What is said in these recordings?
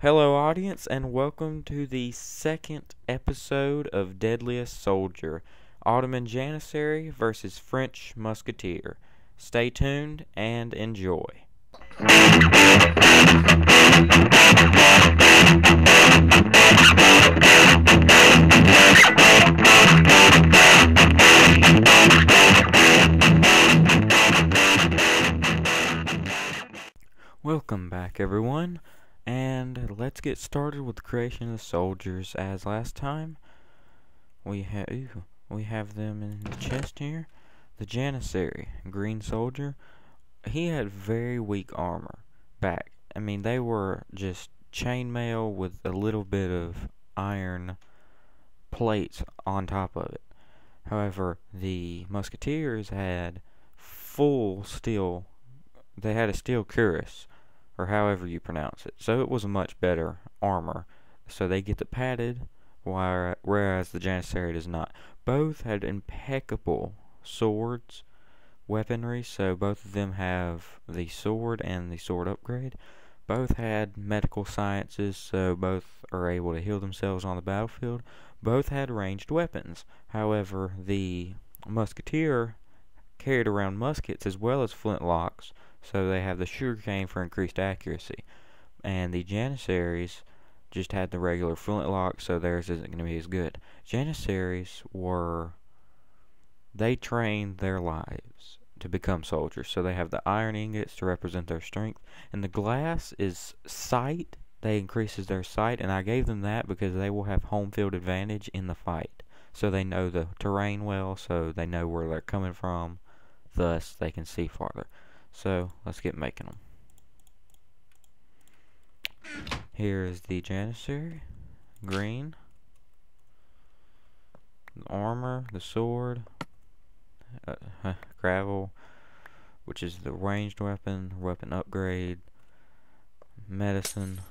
Hello, audience, and welcome to the second episode of Deadliest Soldier, Ottoman Janissary versus French Musketeer. Stay tuned and enjoy. Welcome back, everyone. And let's get started with the creation of the soldiers. As last time, we have them in the chest here. The Janissary, green soldier, he had very weak armor back. I mean, they were just chainmail with a little bit of iron plates on top of it. However, the Musketeers had full steel. They had a steel cuirass, or however you pronounce it. So it was a much better armor. So they get the padded, whereas the Janissary does not. Both had impeccable swords, weaponry, so both of them have the sword and the sword upgrade. Both had medical sciences, so both are able to heal themselves on the battlefield. Both had ranged weapons. However, the Musketeer carried around muskets as well as flintlocks, so they have the sugarcane for increased accuracy. And the Janissaries just had the regular flintlock, so theirs isn't going to be as good. Janissaries they trained their lives to become soldiers, so they have the iron ingots to represent their strength, and the glass is sight. They increases their sight, and I gave them that because they will have home field advantage in the fight. So they know the terrain well, so they know where they're coming from, thus they can see farther. So let's get making them. Here is the Janissary, green, the armor, the sword, gravel, which is the ranged weapon upgrade, medicine,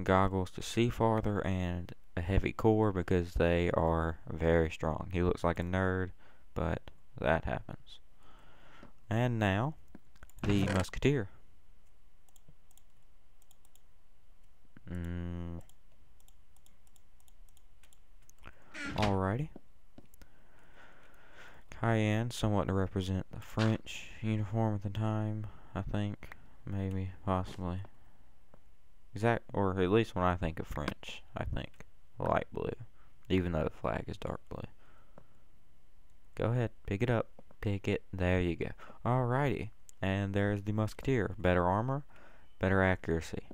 goggles to see farther, and a heavy core because they are very strong. He looks like a nerd, but that happens. And now the Musketeer. Alrighty. Cayenne, somewhat to represent the French uniform at the time, I think. Maybe, possibly. Or at least when I think of French, I think light blue, even though the flag is dark blue. Go ahead, pick it up. Pick it. There you go. Alrighty. And there's the Musketeer. Better armor, better accuracy.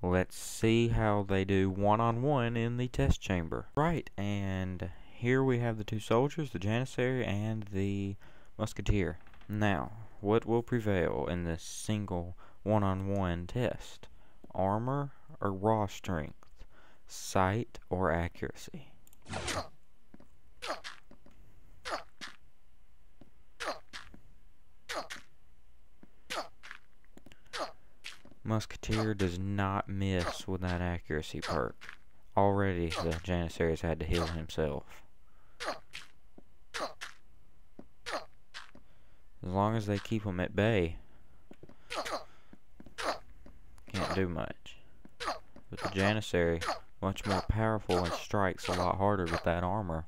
Let's see how they do one-on-one in the test chamber. Right, and here we have the two soldiers, the Janissary and the Musketeer. Now, what will prevail in this single one-on-one test? Armor or raw strength? Sight or accuracy? Musketeer does not miss with that accuracy perk. Already the Janissary has had to heal himself. As long as they keep him at bay, can't do much. But the Janissary, much more powerful and strikes a lot harder with that armor,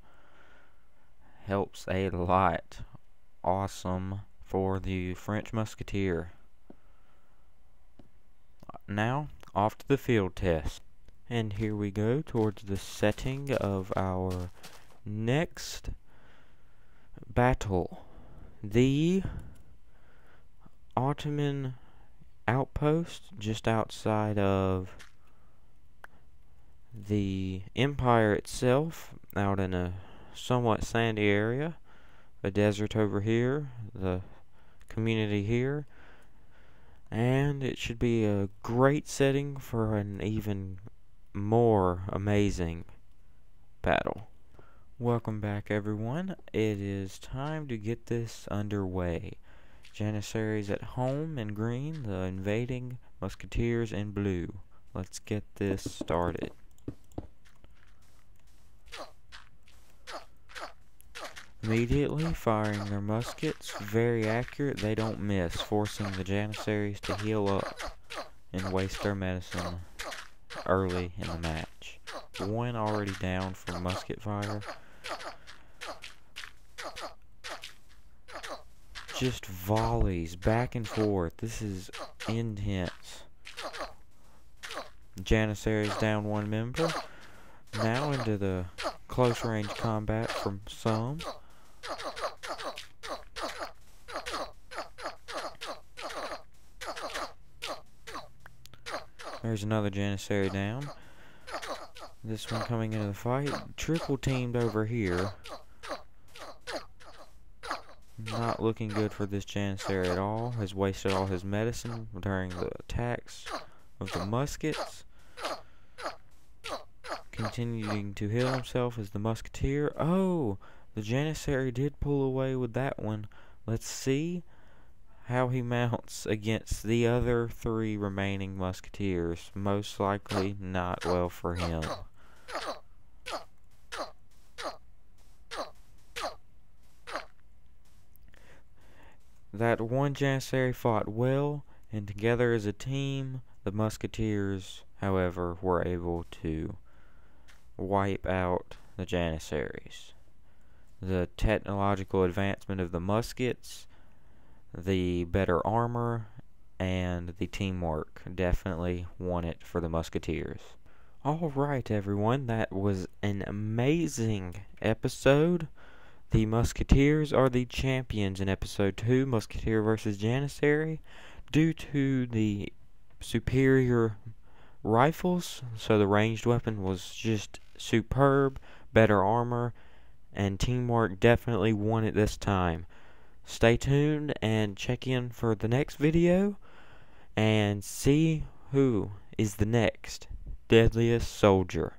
helps a lot. Awesome for the French Musketeer. Now, off to the field test. And here we go towards the setting of our next battle. The Ottoman outpost just outside of the empire itself, out in a somewhat sandy area. A desert over here, the community here. And it should be a great setting for an even more amazing battle. Welcome back, everyone. It is time to get this underway. Janissaries at home in green, the invading Musketeers in blue. Let's get this started. Immediately firing their muskets, very accurate, they don't miss, forcing the Janissaries to heal up and waste their medicine early in the match. One already down from musket fire. Just volleys back and forth. This is intense. Janissary's down one member. Now into the close range combat from some. There's another Janissary down. This one coming into the fight. Triple teamed over here. Not looking good for this Janissary at all. Has wasted all his medicine during the attacks of the muskets. Continuing to heal himself is the Musketeer. Oh! The Janissary did pull away with that one. Let's see how he mounts against the other 3 remaining Musketeers. Most likely not well for him. That one Janissary fought well, and together as a team, the Musketeers, however, were able to wipe out the Janissaries. The technological advancement of the muskets, the better armor, and the teamwork definitely won it for the Musketeers. Alright everyone, that was an amazing episode. The Musketeers are the champions in episode 2, Musketeer versus Janissary, due to the superior rifles. So the ranged weapon was just superb, better armor, and teamwork definitely won it this time. Stay tuned and check in for the next video and see who is the next Deadliest Soldier.